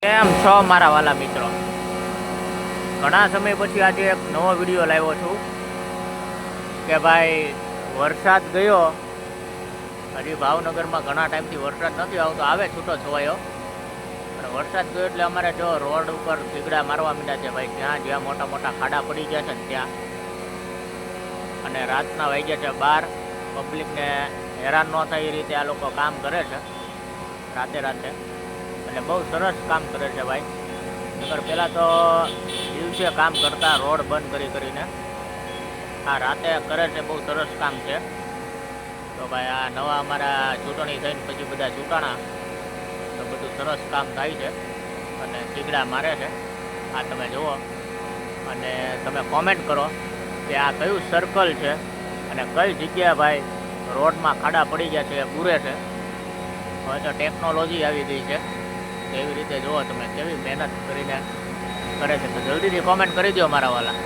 કેમ છો મારા વાલા મિત્રો? ઘણા સમય પછી આજે એક નવો વિડીયો લાવ્યો છું કે ભાઈ વરસાદ ગયો. હજી ભાવનગરમાં ઘણા ટાઈમથી વરસાદ નથી આવતો, આવે છૂટો છવાયો, અને વરસાદ ગયો એટલે અમારે જો રોડ ઉપર ઢીગડા મારવા માંડ્યા છે ભાઈ. જ્યાં જ્યાં મોટા મોટા ખાડા પડી ગયા છે ને ત્યાં, અને રાતના વાગ્યા છે 12. પબ્લિકને હેરાન ન થાય એ રીતે આ લોકો કામ કરે છે રાતે રાતે, એટલે બહુ સરસ કામ કરે છે ભાઈ. નગર પહેલાં તો દિવસે કામ કરતા રોડ બંધ કરીને આ રાતે કરે છે, બહુ સરસ કામ છે. તો ભાઈ આ નવા અમારા ચૂંટણી થઈને પછી બધા ચૂંટાણા, તો બધું સરસ કામ થાય છે અને ટીકડા મારે છે. આ તમે જુઓ અને તમે કોમેન્ટ કરો કે આ કયું સર્કલ છે અને કઈ જગ્યાએ ભાઈ રોડમાં ખાડા પડી ગયા છે, એ પૂરે છે. હવે તો ટેકનોલોજી આવી ગઈ છે, એવી રીતે જુઓ તમે કેવી મહેનત કરીને કરે છે. તો જલ્દીથી કોમેન્ટ કરી દો મારા વાલા.